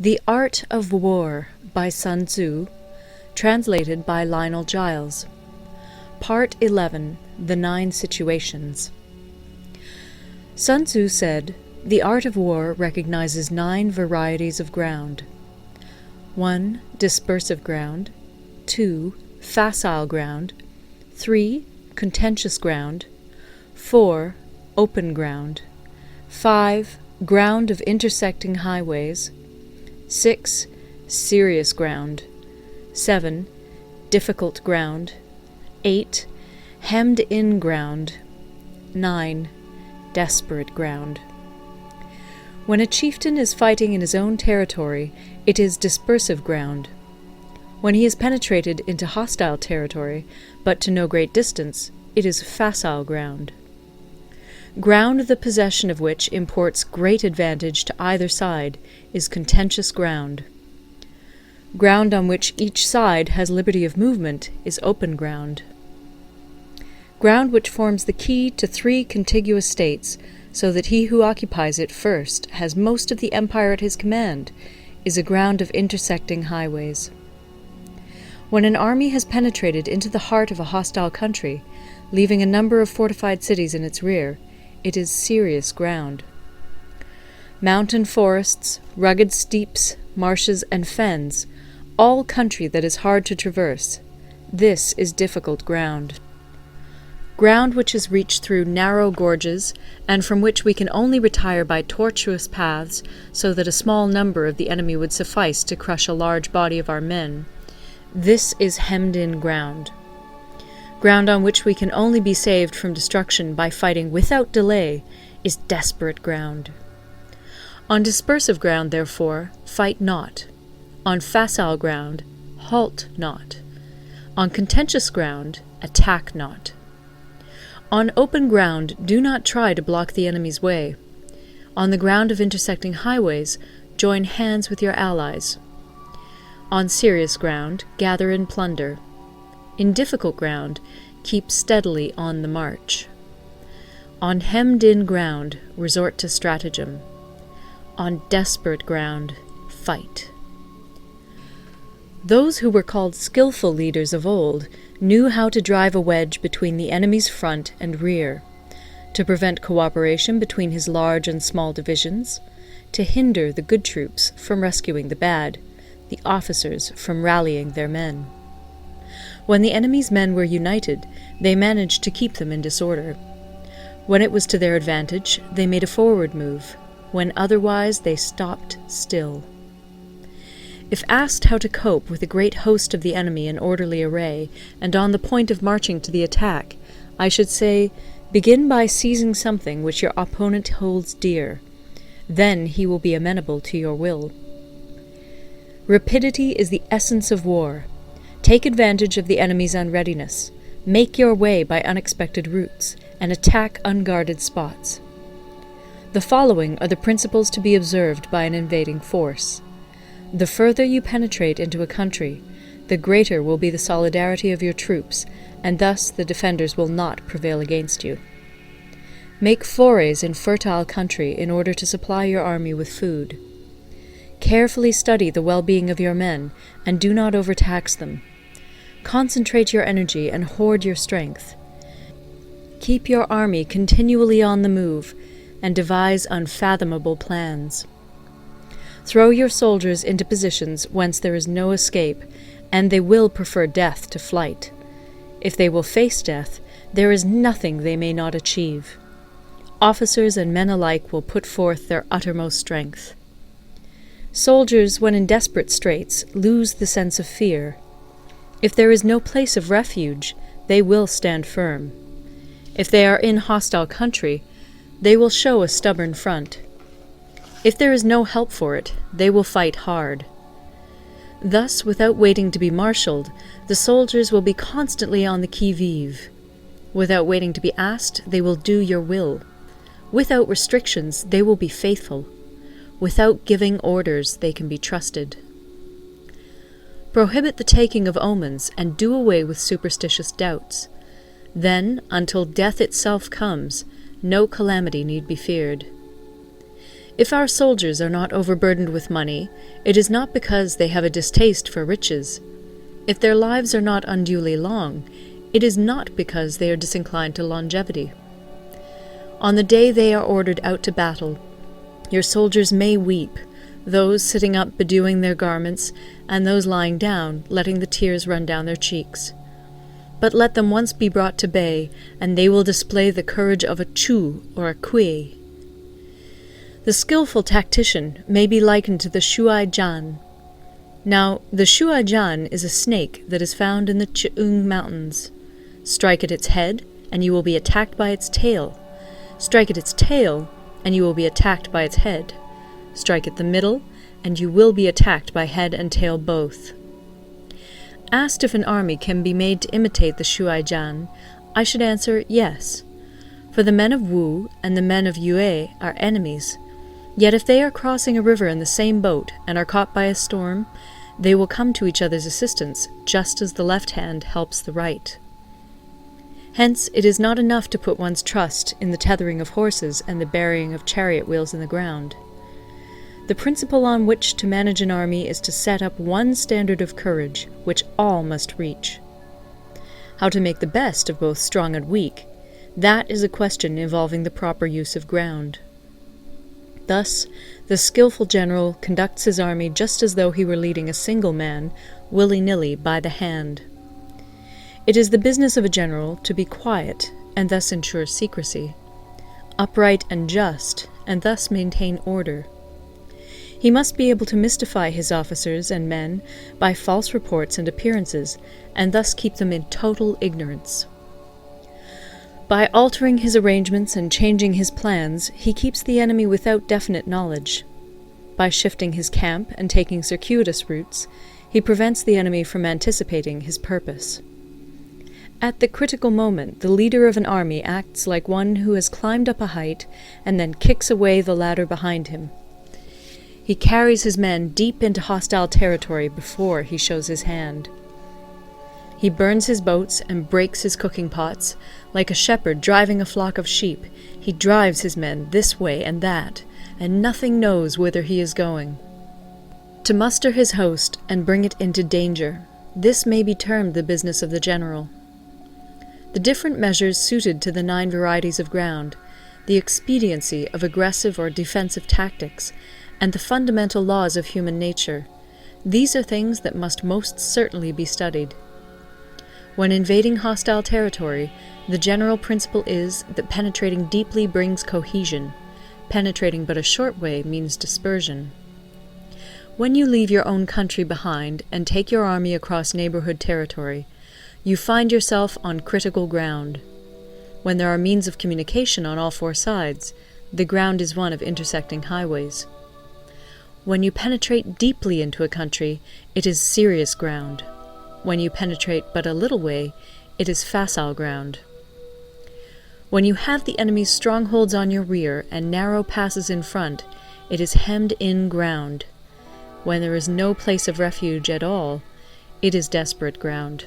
The Art of War by Sun Tzu, translated by Lionel Giles. Part 11. The 9 Situations. Sun Tzu said, "The art of war recognizes 9 varieties of ground. 1. Dispersive ground. 2. Facile ground. 3. Contentious ground. 4. Open ground. 5. Ground of intersecting highways. 6. Serious ground. 7. Difficult ground. 8. Hemmed-in ground. 9. Desperate ground. When a chieftain is fighting in his own territory, it is dispersive ground. When he has penetrated into hostile territory, but to no great distance, it is facile ground. Ground the possession of which imports great advantage to either side is contentious ground. Ground on which each side has liberty of movement is open ground. Ground which forms the key to 3 contiguous states, so that he who occupies it first has most of the empire at his command, is a ground of intersecting highways. When an army has penetrated into the heart of a hostile country, leaving a number of fortified cities in its rear, it is serious ground. Mountain forests, rugged steeps, marshes, and fens, all country that is hard to traverse, this is difficult ground. Ground which is reached through narrow gorges, and from which we can only retire by tortuous paths, so that a small number of the enemy would suffice to crush a large body of our men, this is hemmed-in ground. Ground on which we can only be saved from destruction by fighting without delay is desperate ground. On dispersive ground, therefore, fight not. On facile ground, halt not. On contentious ground, attack not. On open ground, do not try to block the enemy's way. On the ground of intersecting highways, join hands with your allies. On serious ground, gather in plunder. In difficult ground, keep steadily on the march. On hemmed-in ground, resort to stratagem. On desperate ground, fight. Those who were called skillful leaders of old knew how to drive a wedge between the enemy's front and rear, to prevent cooperation between his large and small divisions, to hinder the good troops from rescuing the bad, the officers from rallying their men. When the enemy's men were united, they managed to keep them in disorder. When it was to their advantage, they made a forward move. When otherwise, they stopped still. If asked how to cope with a great host of the enemy in orderly array, and on the point of marching to the attack, I should say, begin by seizing something which your opponent holds dear. Then he will be amenable to your will. Rapidity is the essence of war. Take advantage of the enemy's unreadiness. Make your way by unexpected routes, and attack unguarded spots. The following are the principles to be observed by an invading force. The further you penetrate into a country, the greater will be the solidarity of your troops, and thus the defenders will not prevail against you. Make forays in fertile country in order to supply your army with food. Carefully study the well-being of your men, and do not overtax them. Concentrate your energy and hoard your strength. Keep your army continually on the move, and devise unfathomable plans. Throw your soldiers into positions whence there is no escape, and they will prefer death to flight. If they will face death, there is nothing they may not achieve. Officers and men alike will put forth their uttermost strength. Soldiers, when in desperate straits, lose the sense of fear. If there is no place of refuge, they will stand firm. If they are in hostile country, they will show a stubborn front. If there is no help for it, they will fight hard. Thus, without waiting to be marshalled, the soldiers will be constantly on the qui-vive. Without waiting to be asked, they will do your will. Without restrictions, they will be faithful. Without giving orders, they can be trusted. Prohibit the taking of omens, and do away with superstitious doubts. Then, until death itself comes, no calamity need be feared. If our soldiers are not overburdened with money, it is not because they have a distaste for riches. If their lives are not unduly long, it is not because they are disinclined to longevity. On the day they are ordered out to battle, your soldiers may weep, those sitting up bedewing their garments, and those lying down, letting the tears run down their cheeks. But let them once be brought to bay, and they will display the courage of a Chu or a Kui. The skillful tactician may be likened to the Shuai Jan. Now, the Shuai Jan is a snake that is found in the Ch'ung Mountains. Strike at its head, and you will be attacked by its tail. Strike at its tail, and you will be attacked by its head. Strike at the middle, and you will be attacked by head and tail both. Asked if an army can be made to imitate the Shuai Jan, I should answer yes. For the men of Wu and the men of Yue are enemies. Yet if they are crossing a river in the same boat and are caught by a storm, they will come to each other's assistance, just as the left hand helps the right. Hence, it is not enough to put one's trust in the tethering of horses and the burying of chariot wheels in the ground. The principle on which to manage an army is to set up one standard of courage, which all must reach. How to make the best of both strong and weak, that is a question involving the proper use of ground. Thus, the skillful general conducts his army just as though he were leading a single man, willy-nilly, by the hand. It is the business of a general to be quiet, and thus ensure secrecy, upright and just, and thus maintain order. He must be able to mystify his officers and men by false reports and appearances, and thus keep them in total ignorance. By altering his arrangements and changing his plans, he keeps the enemy without definite knowledge. By shifting his camp and taking circuitous routes, he prevents the enemy from anticipating his purpose. At the critical moment, the leader of an army acts like one who has climbed up a height and then kicks away the ladder behind him. He carries his men deep into hostile territory before he shows his hand. He burns his boats and breaks his cooking pots. Like a shepherd driving a flock of sheep, he drives his men this way and that, and nothing knows whither he is going. To muster his host and bring it into danger, this may be termed the business of the general. The different measures suited to the 9 varieties of ground, the expediency of aggressive or defensive tactics, and the fundamental laws of human nature, these are things that must most certainly be studied. When invading hostile territory, the general principle is that penetrating deeply brings cohesion. Penetrating but a short way means dispersion. When you leave your own country behind and take your army across neighborhood territory, you find yourself on critical ground. When there are means of communication on all 4 sides, the ground is one of intersecting highways. When you penetrate deeply into a country, it is serious ground. When you penetrate but a little way, it is facile ground. When you have the enemy's strongholds on your rear and narrow passes in front, it is hemmed-in ground. When there is no place of refuge at all, it is desperate ground.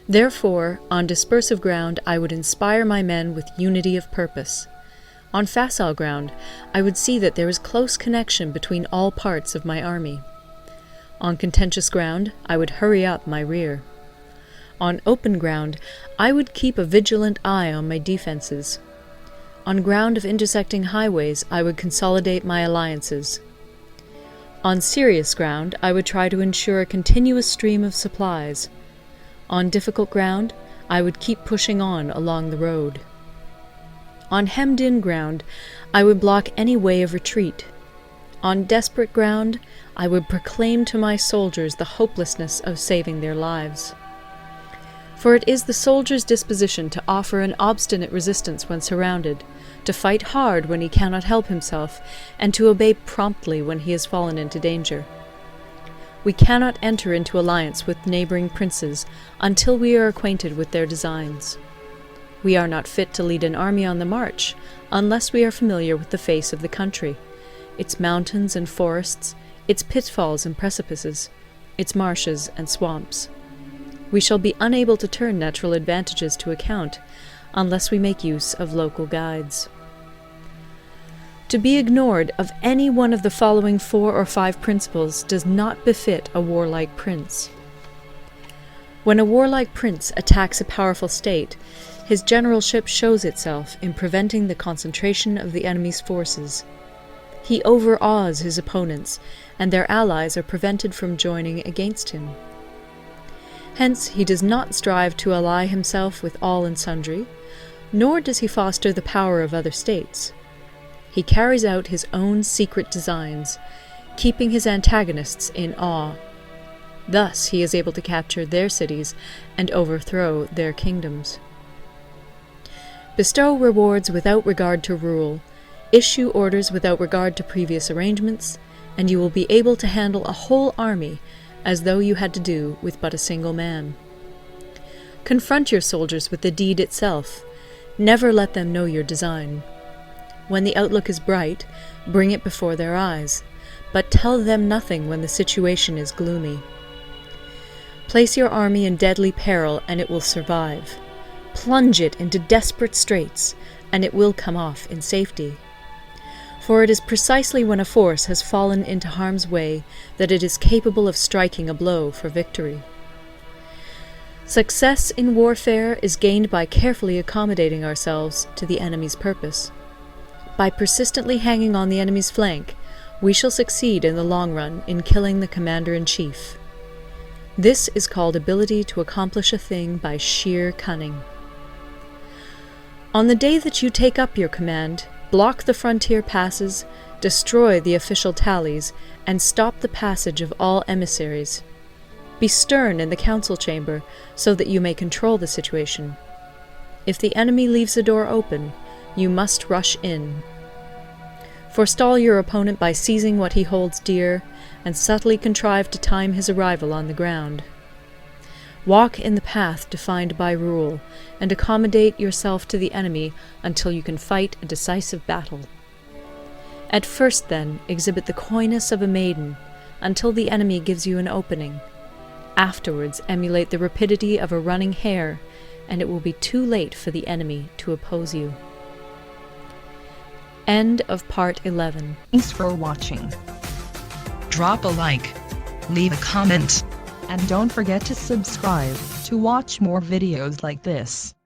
Therefore, on dispersive ground, I would inspire my men with unity of purpose. On facile ground, I would see that there is close connection between all parts of my army. On contentious ground, I would hurry up my rear. On open ground, I would keep a vigilant eye on my defenses. On ground of intersecting highways, I would consolidate my alliances. On serious ground, I would try to ensure a continuous stream of supplies. On difficult ground, I would keep pushing on along the road. On hemmed-in ground, I would block any way of retreat. On desperate ground, I would proclaim to my soldiers the hopelessness of saving their lives. For it is the soldier's disposition to offer an obstinate resistance when surrounded, to fight hard when he cannot help himself, and to obey promptly when he has fallen into danger. We cannot enter into alliance with neighboring princes until we are acquainted with their designs. We are not fit to lead an army on the march unless we are familiar with the face of the country, its mountains and forests, its pitfalls and precipices, its marshes and swamps. We shall be unable to turn natural advantages to account unless we make use of local guides. To be ignored of any one of the following 4 or 5 principles does not befit a warlike prince. When a warlike prince attacks a powerful state, his generalship shows itself in preventing the concentration of the enemy's forces. He overawes his opponents, and their allies are prevented from joining against him. Hence, he does not strive to ally himself with all and sundry, nor does he foster the power of other states. He carries out his own secret designs, keeping his antagonists in awe. Thus he is able to capture their cities and overthrow their kingdoms. Bestow rewards without regard to rule, issue orders without regard to previous arrangements, and you will be able to handle a whole army as though you had to do with but a single man. Confront your soldiers with the deed itself. Never let them know your design. When the outlook is bright, bring it before their eyes, but tell them nothing when the situation is gloomy. Place your army in deadly peril, and it will survive. Plunge it into desperate straits, and it will come off in safety. For it is precisely when a force has fallen into harm's way that it is capable of striking a blow for victory. Success in warfare is gained by carefully accommodating ourselves to the enemy's purpose. By persistently hanging on the enemy's flank, we shall succeed in the long run in killing the commander-in-chief. This is called ability to accomplish a thing by sheer cunning. On the day that you take up your command, block the frontier passes, destroy the official tallies, and stop the passage of all emissaries. Be stern in the council chamber so that you may control the situation. If the enemy leaves the door open, you must rush in. Forestall your opponent by seizing what he holds dear, and subtly contrive to time his arrival on the ground. Walk in the path defined by rule, and accommodate yourself to the enemy until you can fight a decisive battle. At first, then, exhibit the coyness of a maiden, until the enemy gives you an opening. Afterwards, emulate the rapidity of a running hare, and it will be too late for the enemy to oppose you. End of Part 11. Thanks for watching. Drop a like, leave a comment, and don't forget to subscribe to watch more videos like this.